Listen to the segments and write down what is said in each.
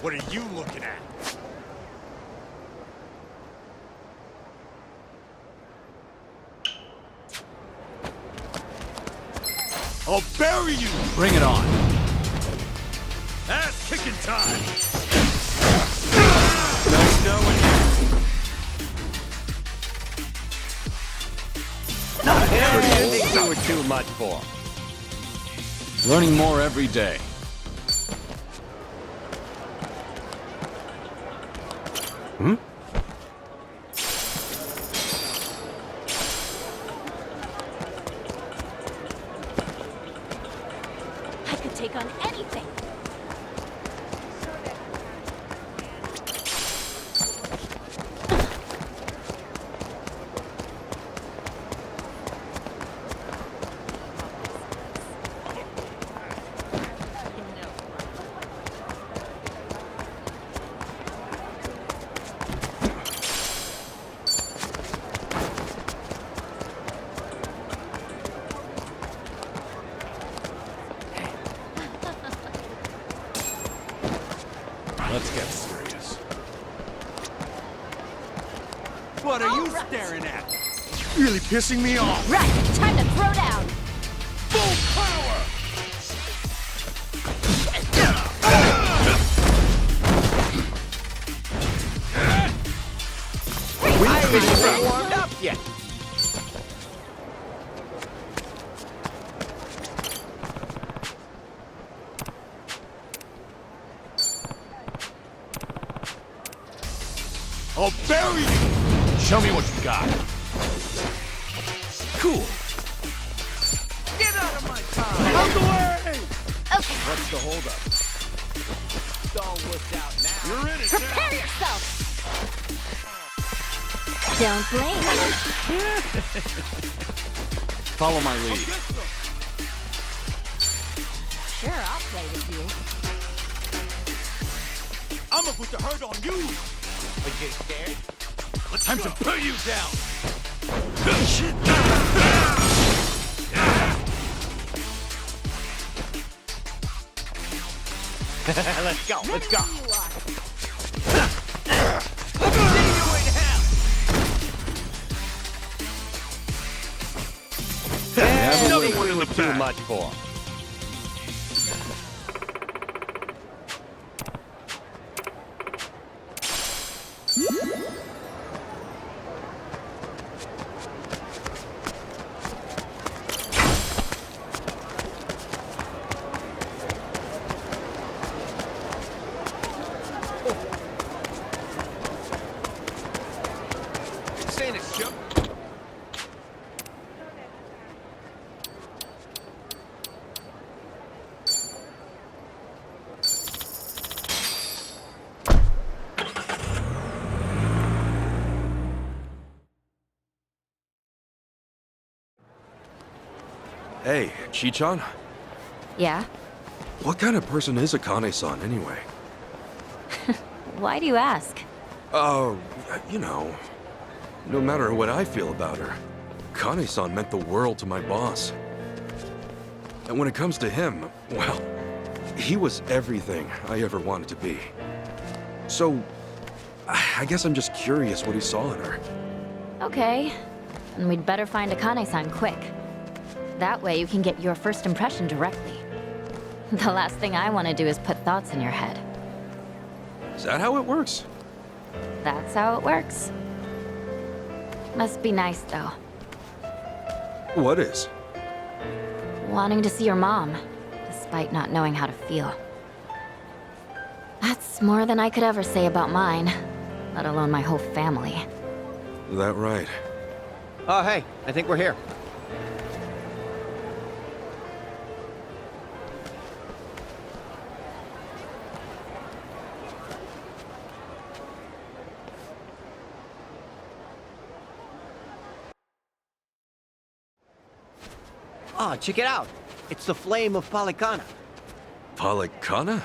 What are you looking at? I'll bury you! Bring it on. Ass kicking time! Nice knowing you. You were too much for. Learning more every day. Hmm? I could take on anything. Let's get serious. What are you staring at? Really pissing me off! Right, time to throw down. Full power! We haven't even warmed up yet. I'll bury you! Show me what you got. Cool! Get out of my time! Out the way! Okay, What's the holdup? It's all worked out now. You're in it prepare now! yourself. Don't blame me. Follow my lead. Sure, I'll play with you. I'ma put the hurt on you! Are you scared? Time to put you down! Let's go, let's go. You are. Never one we in were the too back. much for. Saying it's joke. Hey, Chichan? Yeah? What kind of person is Akane-san anyway? Why do you ask? Oh, you know, no matter what I feel about her, Akane-san meant the world to my boss. And when it comes to him, well, he was everything I ever wanted to be. So, I guess I'm just curious what he saw in her. Okay. And we'd better find Akane-san quick. That way you can get your first impression directly. The last thing I want to do is put thoughts in your head. Is that how it works? That's how it works. Must be nice, though. What is? Wanting to see your mom, despite not knowing how to feel. That's more than I could ever say about mine, let alone my whole family. That right? Oh, hey, I think we're here. Oh, check it out. It's the Flame of Palikana. Palikana?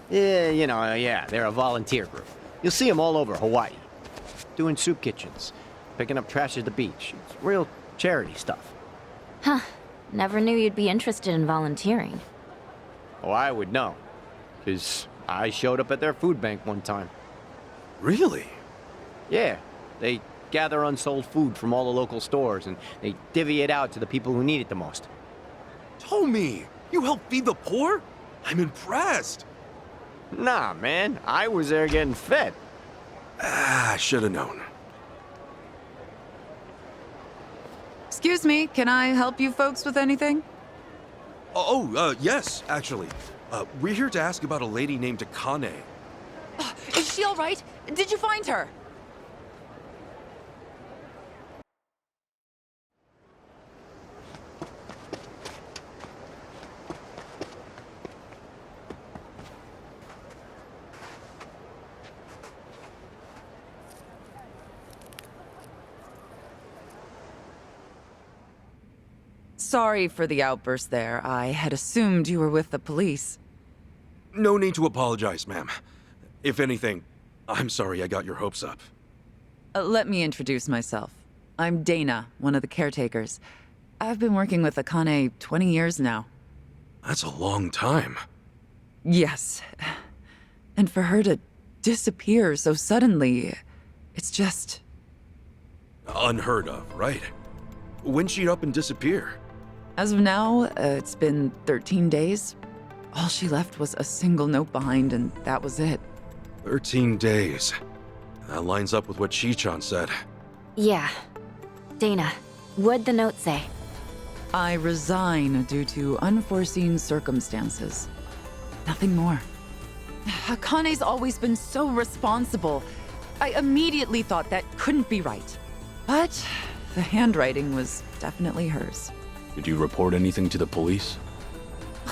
Yeah, yeah, they're a volunteer group. You'll see them all over Hawaii. Doing soup kitchens, picking up trash at the beach. It's real charity stuff. Huh. Never knew you'd be interested in volunteering. Oh, I would know. 'Cause I showed up at their food bank one time. Really? Yeah, they gather unsold food from all the local stores and they divvy it out to the people who need it the most. Tommy, you help feed the poor? I'm impressed. Nah, man, I was there getting fed. Ah, should have known. Excuse me, can I help you folks with anything? Yes, actually. We're here to ask about a lady named Akane. Is she all right? Did you find her? Sorry for the outburst there. I had assumed you were with the police. No need to apologize, ma'am. If anything, I'm sorry I got your hopes up. Let me introduce myself. I'm Dana, one of the caretakers. I've been working with Akane 20 years now. That's a long time. Yes. And for her to disappear so suddenly, it's just... Unheard of, right? When'd she up and disappear? As of now, it's been 13 days. All she left was a single note behind, and that was it. 13 days. That lines up with what Chi-chan said. Yeah. Dana, what'd the note say? I resign due to unforeseen circumstances. Nothing more. Akane's always been so responsible. I immediately thought that couldn't be right. But the handwriting was definitely hers. Did you report anything to the police?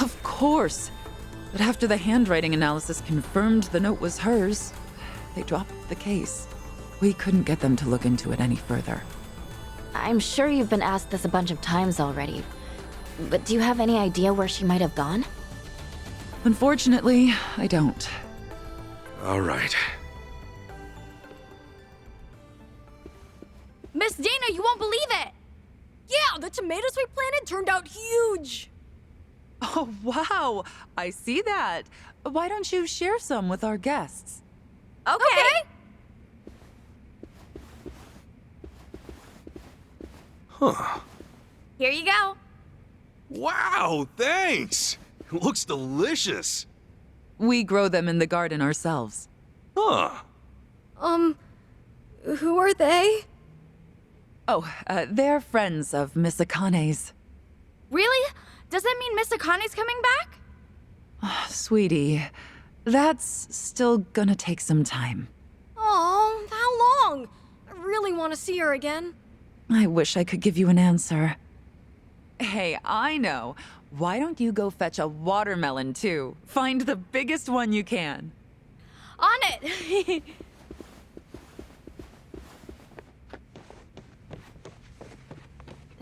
Of course. But after the handwriting analysis confirmed the note was hers, they dropped the case. We couldn't get them to look into it any further. I'm sure you've been asked this a bunch of times already, but do you have any idea where she might have gone? Unfortunately, I don't. All right. Miss Dana, you won't believe it! Yeah, the tomatoes we planted turned out huge! Oh, wow. I see that. Why don't you share some with our guests? Okay! Huh. Here you go. Wow, thanks! It looks delicious. We grow them in the garden ourselves. Huh. Who are they? Oh, they're friends of Miss Akane's. Really? Does that mean Miss Akane's coming back? Sweetie, that's still gonna take some time. Oh, how long? I really want to see her again. I wish I could give you an answer. Hey, I know. Why don't you go fetch a watermelon, too? Find the biggest one you can. On it!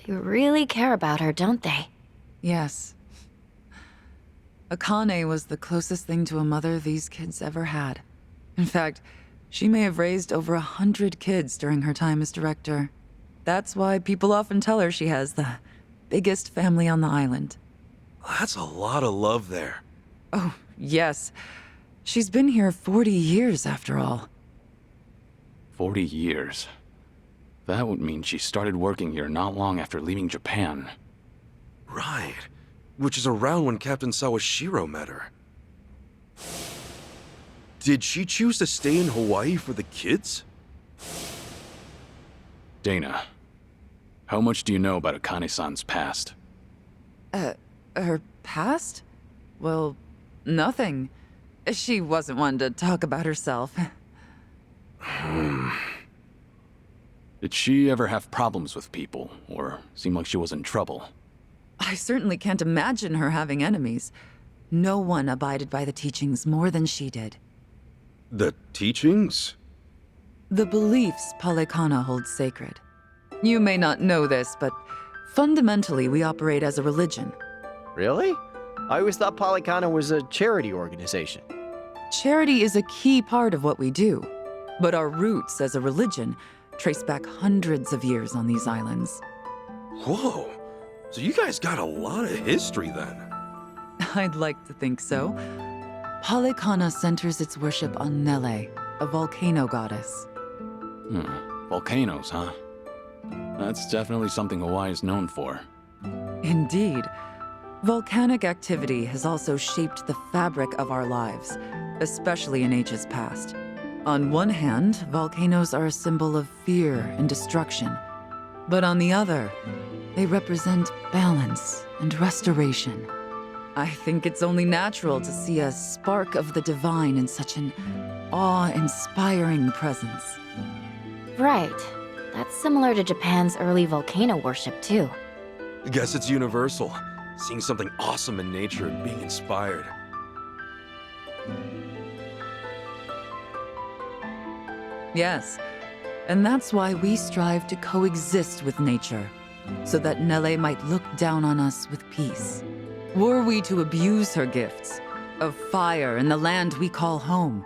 They really care about her, don't they? Yes. Akane was the closest thing to a mother these kids ever had. In fact, she may have raised over 100 kids during her time as director. That's why people often tell her she has the biggest family on the island. That's a lot of love there. Oh, yes. She's been here 40 years, after all. 40 years. That would mean she started working here not long after leaving Japan. Right. Which is around when Captain Sawashiro met her. Did she choose to stay in Hawaii for the kids? Dana, how much do you know about Akane-san's past? Her past? Well, nothing. She wasn't one to talk about herself. Did she ever have problems with people, or seem like she was in trouble? I certainly can't imagine her having enemies. No one abided by the teachings more than she did. The teachings? The beliefs Palekana holds sacred. You may not know this, but fundamentally we operate as a religion. Really? I always thought Polycana was a charity organization. Charity is a key part of what we do, but our roots as a religion trace back hundreds of years on these islands. Whoa. So you guys got a lot of history then. I'd like to think so. Palikana centers its worship on Nele, a volcano goddess. Volcanoes, huh? That's definitely something Hawaii is known for. Indeed. Volcanic activity has also shaped the fabric of our lives, especially in ages past. On one hand, volcanoes are a symbol of fear and destruction. But on the other, they represent balance and restoration. I think it's only natural to see a spark of the divine in such an awe-inspiring presence. Right. That's similar to Japan's early volcano worship, too. I guess it's universal. Seeing something awesome in nature and being inspired. Yes, and that's why we strive to coexist with nature, so that Nele might look down on us with peace. Were we to abuse her gifts of fire and the land we call home,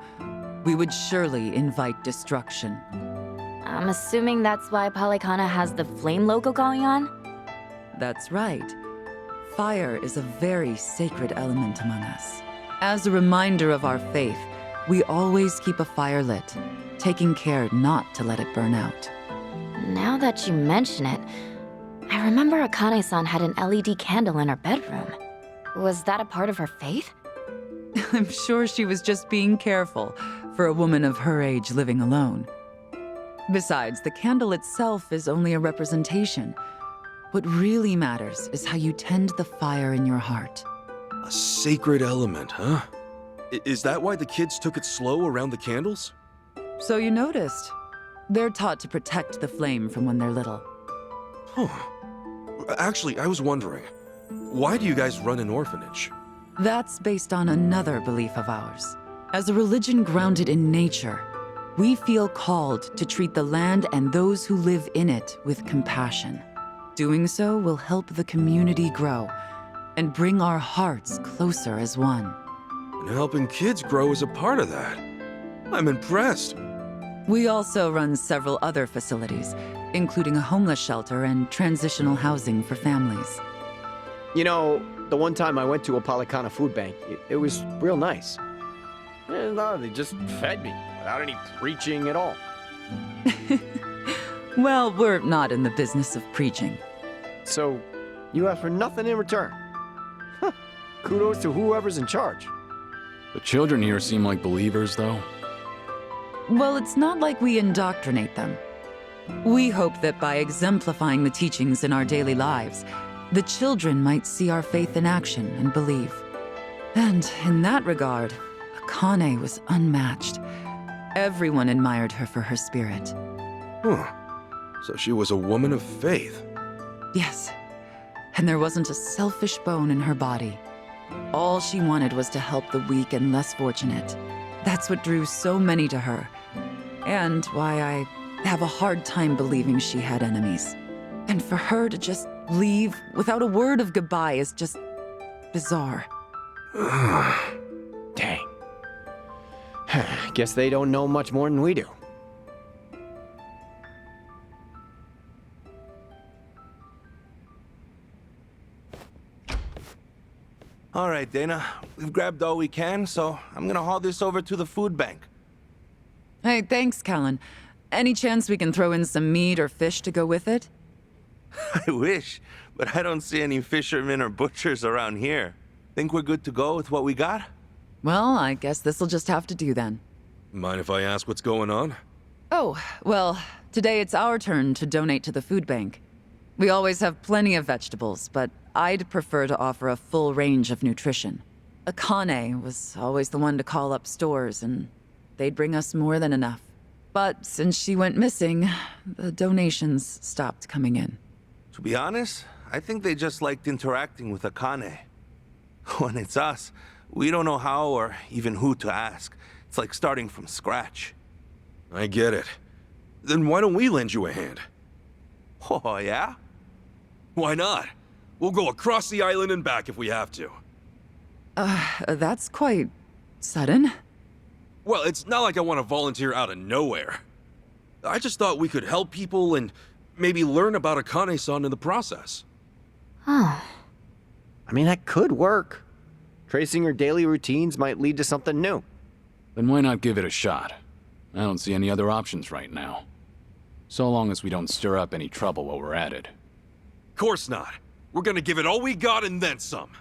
we would surely invite destruction. I'm assuming that's why Palikana has the flame logo going on? That's right. Fire is a very sacred element among us. As a reminder of our faith, we always keep a fire lit, taking care not to let it burn out. Now that you mention it, I remember Akane-san had an LED candle in her bedroom. Was that a part of her faith? I'm sure she was just being careful for a woman of her age living alone. Besides, the candle itself is only a representation. What really matters is how you tend the fire in your heart. A sacred element, huh? Is that why the kids took it slow around the candles? So you noticed. They're taught to protect the flame from when they're little. Huh. Actually, I was wondering, why do you guys run an orphanage? That's based on another belief of ours. As a religion grounded in nature, we feel called to treat the land and those who live in it with compassion. Doing so will help the community grow and bring our hearts closer as one. And helping kids grow is a part of that. I'm impressed. We also run several other facilities, including a homeless shelter and transitional housing for families. You know, the one time I went to a Palikana food bank, it was real nice. No, they just fed me without any preaching at all. Well, we're not in the business of preaching. So, you ask for nothing in return. Huh. Kudos to whoever's in charge. The children here seem like believers, though. Well, it's not like we indoctrinate them. We hope that by exemplifying the teachings in our daily lives, the children might see our faith in action and believe. And in that regard, Akane was unmatched. Everyone admired her for her spirit. Huh. So she was a woman of faith. Yes, and there wasn't a selfish bone in her body. All she wanted was to help the weak and less fortunate. That's what drew so many to her, and why I have a hard time believing she had enemies. And for her to just leave without a word of goodbye is just bizarre. Dang. Guess they don't know much more than we do. All right, Dana. We've grabbed all we can, so I'm gonna haul this over to the food bank. Hey, thanks, Callan. Any chance we can throw in some meat or fish to go with it? I wish, but I don't see any fishermen or butchers around here. Think we're good to go with what we got? Well, I guess this'll just have to do then. Mind if I ask what's going on? Oh, well, today it's our turn to donate to the food bank. We always have plenty of vegetables, but I'd prefer to offer a full range of nutrition. Akane was always the one to call up stores, and they'd bring us more than enough. But since she went missing, the donations stopped coming in. To be honest, I think they just liked interacting with Akane. When it's us, we don't know how or even who to ask. It's like starting from scratch. I get it. Then why don't we lend you a hand? Oh, yeah? Why not? We'll go across the island and back if we have to. That's quite sudden. Well, it's not like I want to volunteer out of nowhere. I just thought we could help people and maybe learn about Akane-san in the process. Oh. I mean, that could work. Tracing her daily routines might lead to something new. Then why not give it a shot? I don't see any other options right now. So long as we don't stir up any trouble while we're at it. Course not. We're gonna give it all we got and then some.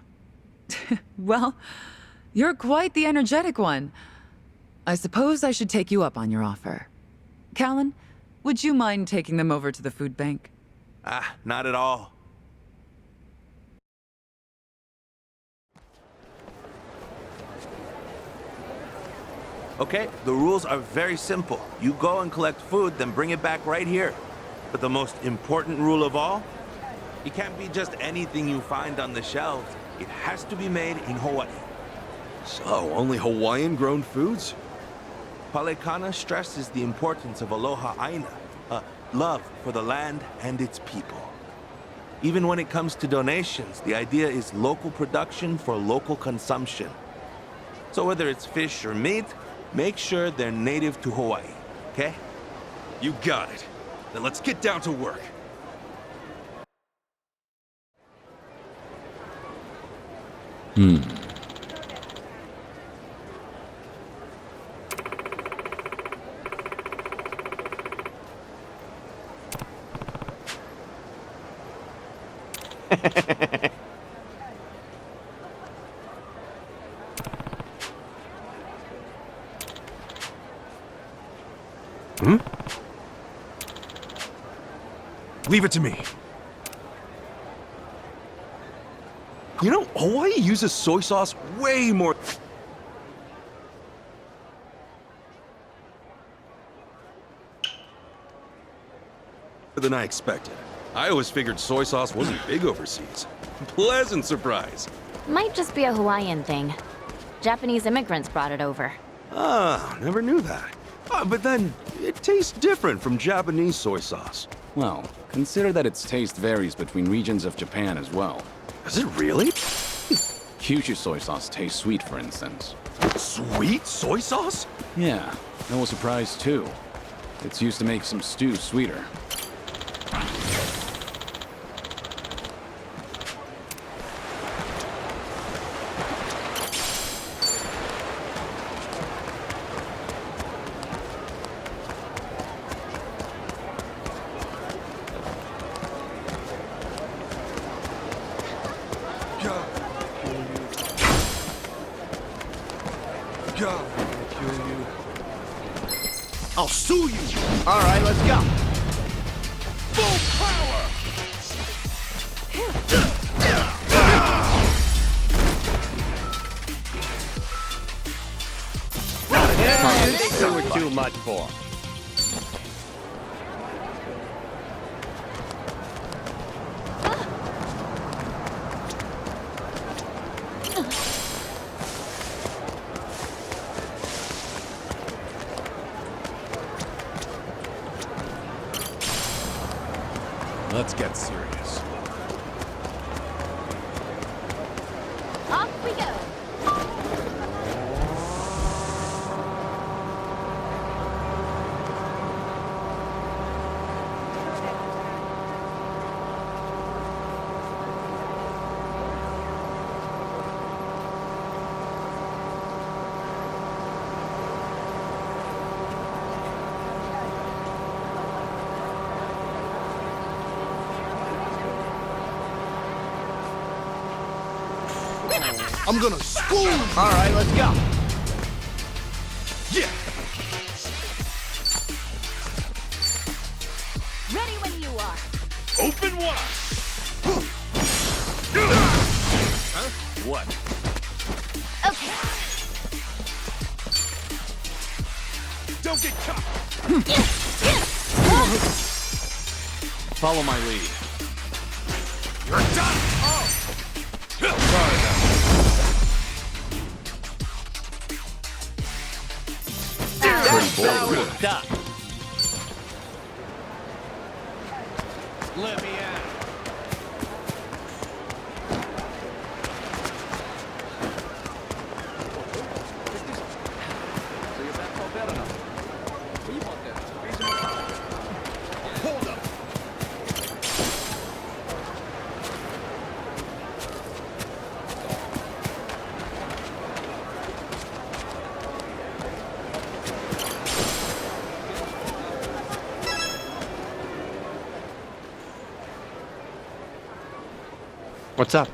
Well, you're quite the energetic one. I suppose I should take you up on your offer. Callan, would you mind taking them over to the food bank? Not at all. Okay, the rules are very simple. You go and collect food, then bring it back right here. But the most important rule of all, it can't be just anything you find on the shelves. It has to be made in Hawaii. So, only Hawaiian-grown foods? Palekana stresses the importance of aloha aina, love for the land and its people. Even when it comes to donations, the idea is local production for local consumption. So whether it's fish or meat, make sure they're native to Hawaii, okay? You got it. Then let's get down to work. Leave it to me. You know, Hawaii uses soy sauce way more than I expected. I always figured soy sauce wasn't big overseas. Pleasant surprise. Might just be a Hawaiian thing. Japanese immigrants brought it over. Ah, never knew that. But then, it tastes different from Japanese soy sauce. Well, consider that its taste varies between regions of Japan as well. Is it really? Kyushu soy sauce tastes sweet, for instance. Sweet soy sauce? Yeah, I was surprised too. It's used to make some stews sweeter. I'll sue you! All right, let's go. Full power! I think they were too much for. Let's get serious. Off we go! I'm gonna school you! All right, let's go. Yeah! Ready when you are. Open wide! Huh? What? Okay. Don't get caught! Follow my lead. You're done! Oh! Sorry about That's done. Let me out. Hold up! What's up?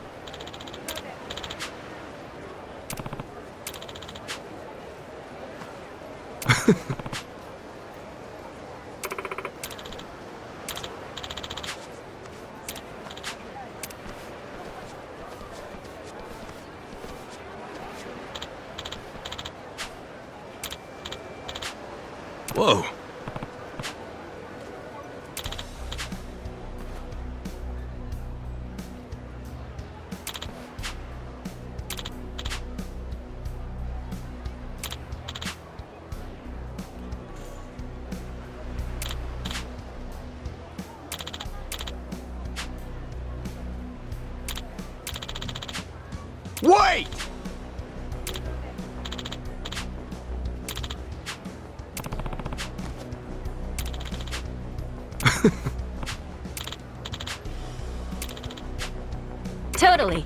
Whoa. Wait! Totally.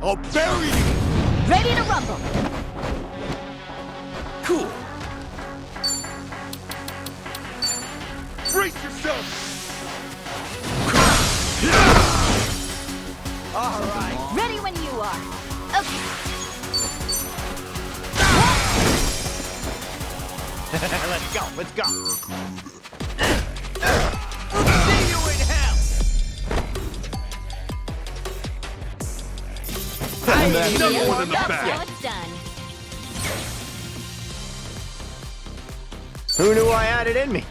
I'll bury you! Ready to rumble. Cool. Brace yourself! All right. Ready when you are. Okay. Let's go, let's go. See you in hell! Another one in the Now back. it's done. Who knew I had it in me?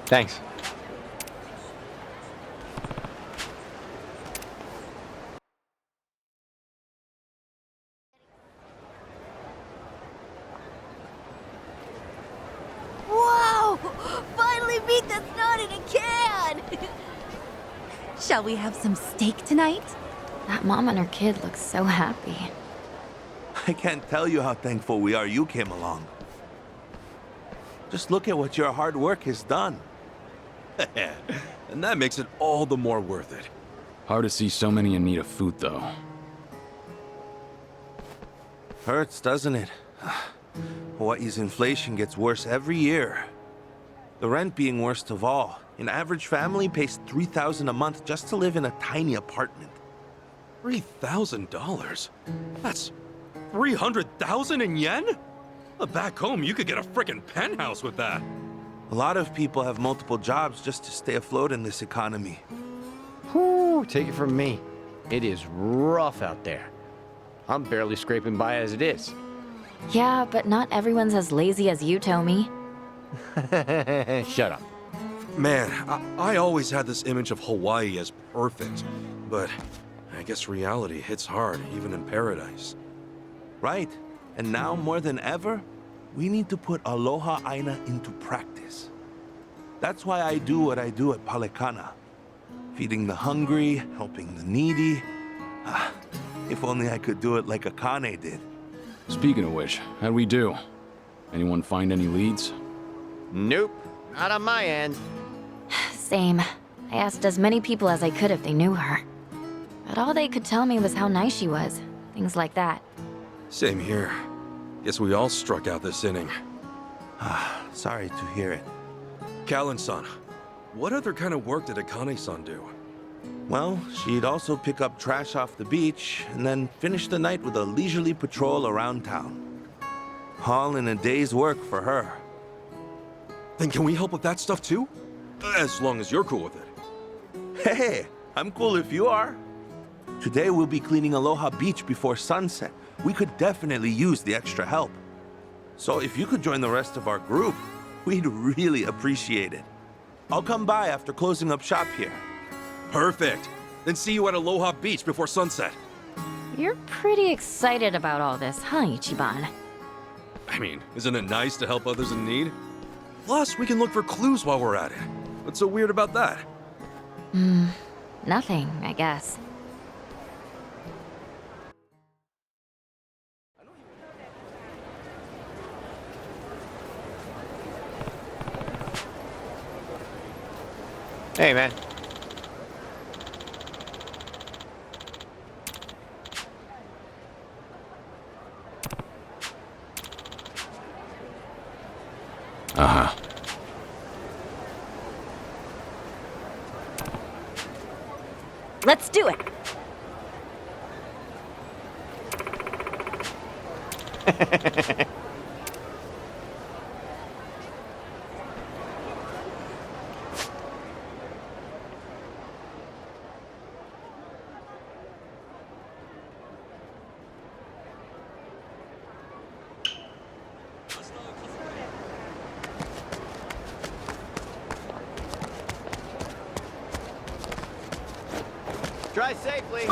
Thanks. Whoa! Finally beat the snot in a can! Shall we have some steak tonight? That mom and her kid look so happy. I can't tell you how thankful we are you came along. Just look at what your hard work has done. And that makes it all the more worth it. Hard to see so many in need of food, though. Hurts, doesn't it? Hawaii's inflation gets worse every year. The rent being worst of all. An average family pays $3,000 a month just to live in a tiny apartment. $3,000? That's 300,000 in yen? Back home, you could get a frickin' penthouse with that. A lot of people have multiple jobs just to stay afloat in this economy. Whew, take it from me. It is rough out there. I'm barely scraping by as it is. Yeah, but not everyone's as lazy as you, Tommy. Shut up. Man, I always had this image of Hawaii as perfect, but I guess reality hits hard, even in paradise. Right. And now, more than ever, we need to put Aloha Aina into practice. That's why I do what I do at Palekana. Feeding the hungry, helping the needy. If only I could do it like Akane did. Speaking of which, how'd we do? Anyone find any leads? Nope. Not on my end. Same. I asked as many people as I could if they knew her. But all they could tell me was how nice she was. Things like that. Same here. Guess we all struck out this inning. Sorry to hear it. Callan-san, what other kind of work did Akane-san do? Well, she'd also pick up trash off the beach, and then finish the night with a leisurely patrol around town. All in a day's work for her. Then can we help with that stuff too? As long as you're cool with it. Hey, I'm cool if you are. Today we'll be cleaning Aloha Beach before sunset. We could definitely use the extra help. So if you could join the rest of our group, we'd really appreciate it. I'll come by after closing up shop here. Perfect. Then see you at Aloha Beach before sunset. You're pretty excited about all this, huh, Ichiban? I mean, isn't it nice to help others in need? Plus, we can look for clues while we're at it. What's so weird about that? Nothing, I guess. Hey, man. Uh-huh. Let's do it! Drive safely.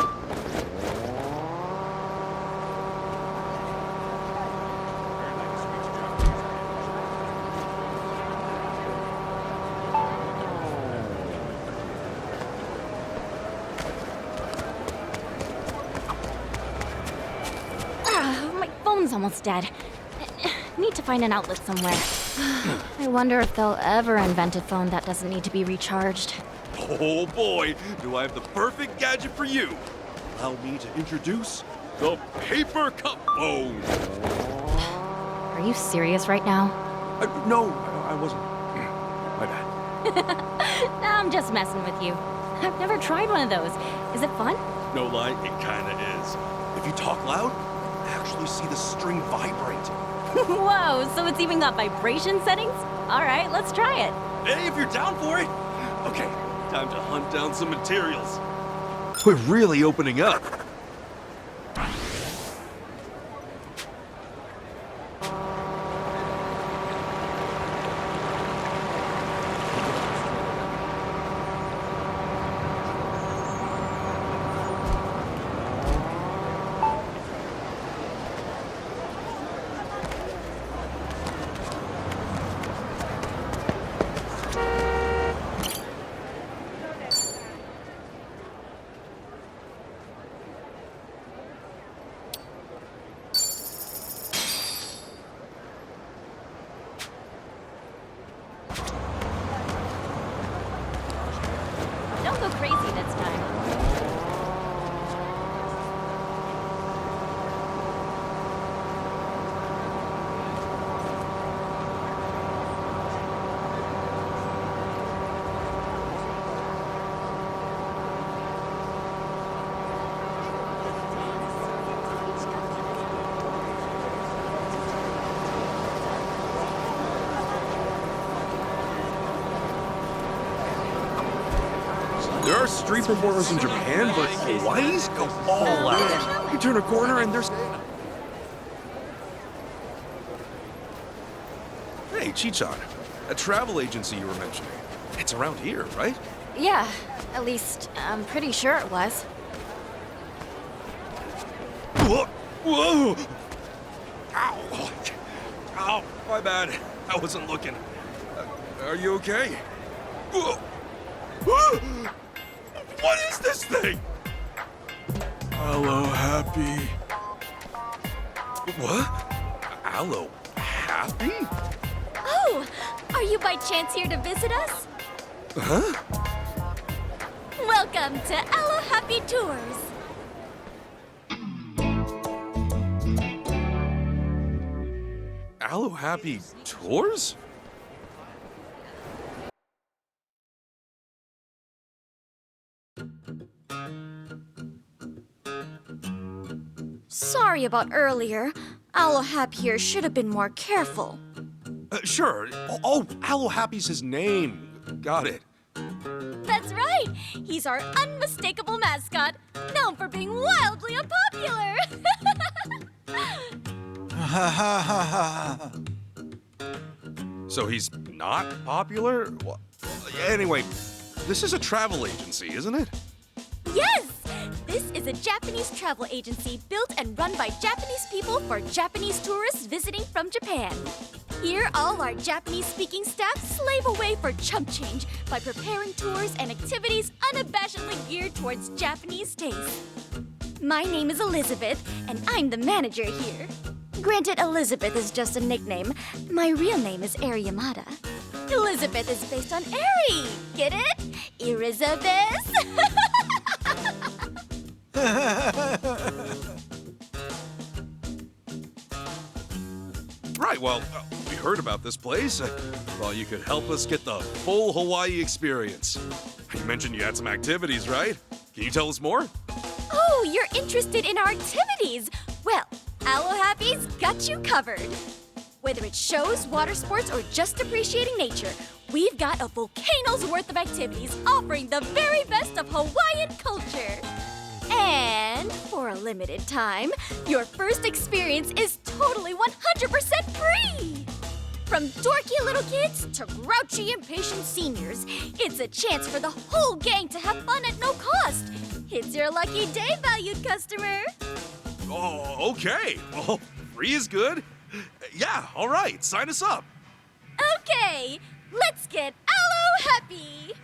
My phone's almost dead. Need to find an outlet somewhere. I wonder if they'll ever invent a phone that doesn't need to be recharged. Oh boy, do I have the perfect gadget for you. Allow me to introduce the paper cup phone. Are you serious right now? No, I wasn't. My bad. I'm just messing with you. I've never tried one of those. Is it fun? No lie, it kinda is. If you talk loud, you actually see the string vibrate. Whoa, so it's even got vibration settings? All right, let's try it. Hey, if you're down for it. Okay, time to hunt down some materials. We're really opening up. Don't go crazy this time. There are street performers in Japan, but Hawaii's go all out. You turn a corner and there's... Hey, Chichan, that travel agency you were mentioning. It's around here, right? Yeah, at least I'm pretty sure it was. Whoa! Whoa! Ow! Ow, my bad. I wasn't looking. Are you okay? Whoa! What is this thing? Hello, Happy. What? Aloe Happy? Oh, are you by chance here to visit us? Huh? Welcome to Aloha Happy Tours. Aloe Happy Tours? Sorry about earlier. Alohap here should have been more careful. Sure. Oh, Aloe Happy's his name. Got it. That's right. He's our unmistakable mascot, known for being wildly unpopular. So he's not popular? Well, anyway, this is a travel agency, isn't it? Yes! This is a Japanese travel agency built and run by Japanese people for Japanese tourists visiting from Japan. Here, all our Japanese-speaking staff slave away for chump change by preparing tours and activities unabashedly geared towards Japanese taste. My name is Elizabeth, and I'm the manager here. Granted, Elizabeth is just a nickname. My real name is Eri Yamada. Elizabeth is based on Eri. Get it? Elizabeth? Right, well, we heard about this place. Thought you could help us get the full Hawaii experience. You mentioned you had some activities, right? Can you tell us more? Oh, you're interested in our activities. Well, Aloe Happy's got you covered. Whether it's shows, water sports, or just appreciating nature, we've got a volcano's worth of activities offering the very best of Hawaiian culture. And for a limited time, your first experience is totally 100% free! From dorky little kids to grouchy, impatient seniors, it's a chance for the whole gang to have fun at no cost. It's your lucky day, valued customer. Oh, okay. Well, free is good. Yeah, all right. Sign us up. Okay, let's get Aloe Happy!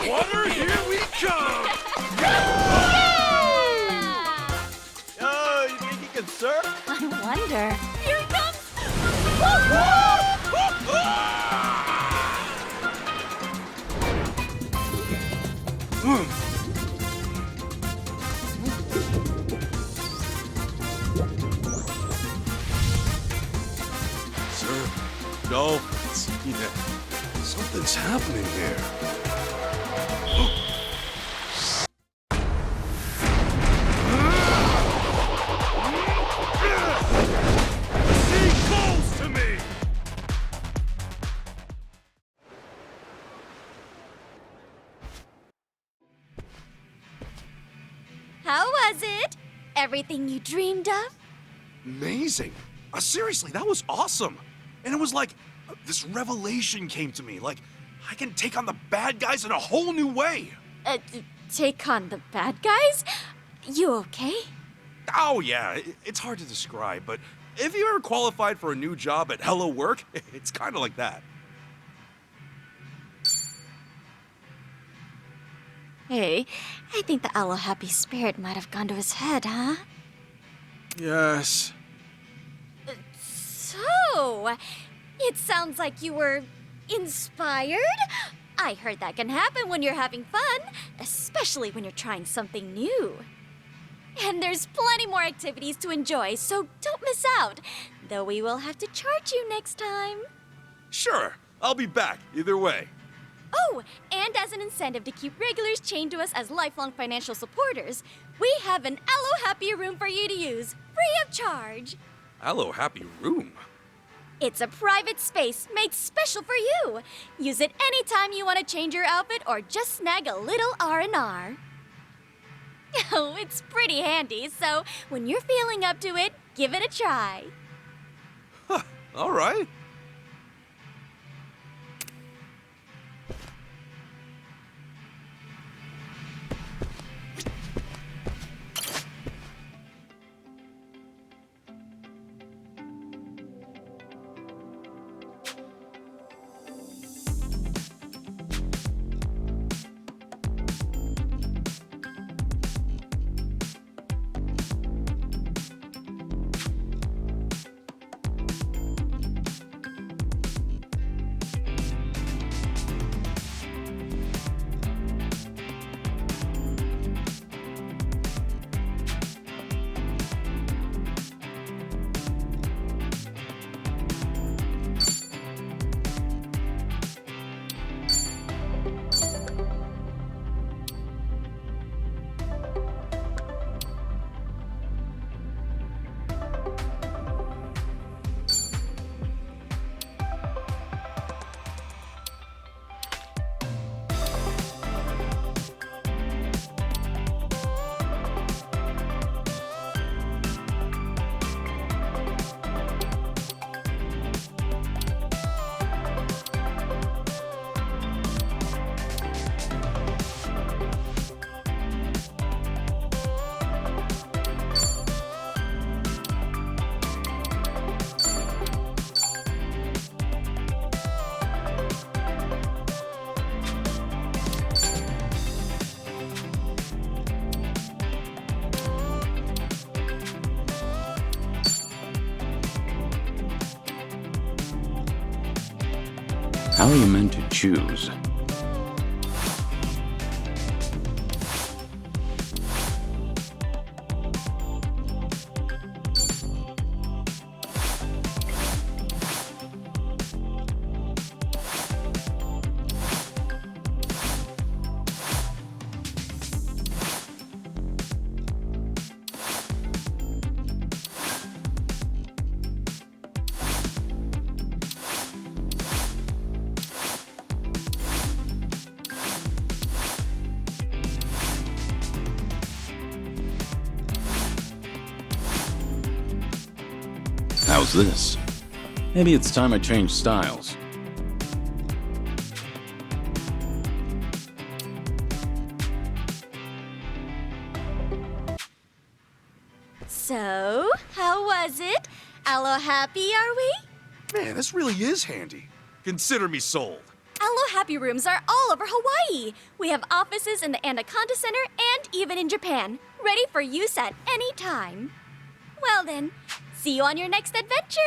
Water, here we come! Yo, you think you can surf? I wonder. Here it comes! Sir, no. Something's happening here. He calls to me! How was it? Everything you dreamed of? Amazing. Seriously, that was awesome. And it was like, this revelation came to me. Like, I can take on the bad guys in a whole new way. Take on the bad guys? You okay? Oh, yeah, it's hard to describe, but if you ever qualified for a new job at Hello Work, it's kind of like that. Hey, I think the Aloe Happy spirit might have gone to his head, huh? Yes. So, it sounds like you were inspired? I heard that can happen when you're having fun, especially when you're trying something new. And there's plenty more activities to enjoy, so don't miss out. Though we will have to charge you next time. Sure, I'll be back either way. Oh, and as an incentive to keep regulars chained to us as lifelong financial supporters, we have an Aloe Happy room for you to use, free of charge. Hello, happy room. It's a private space made special for you. Use it anytime you want to change your outfit or just snag a little R&R. Oh, it's pretty handy, so when you're feeling up to it, give it a try. Huh, all right. How are you meant to choose? How's this? Maybe it's time I change styles. So, how was it? Aloha happy, are we? Man, this really is handy. Consider me sold. Aloha happy rooms are all over Hawaii. We have offices in the Anaconda Center and even in Japan, ready for use at any time. Well then, see you on your next adventure!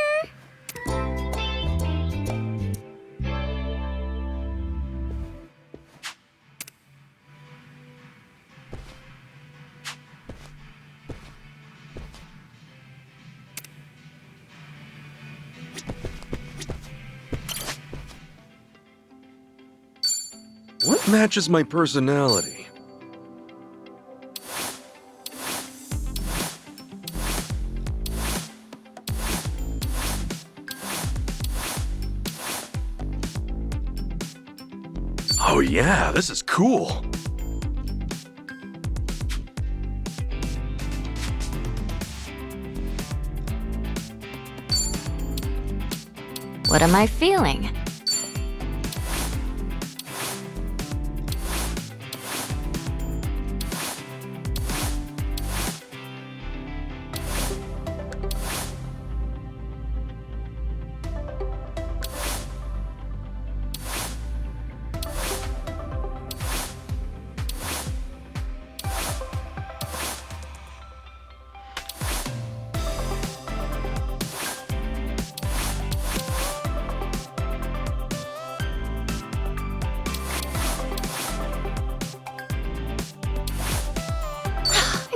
What matches my personality? Oh yeah, this is cool. What am I feeling?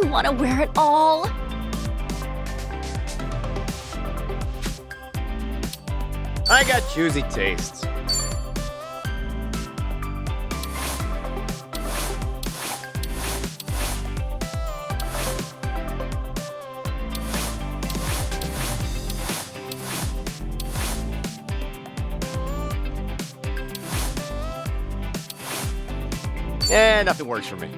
I want to wear it all. I got choosy tastes. Nothing works for me.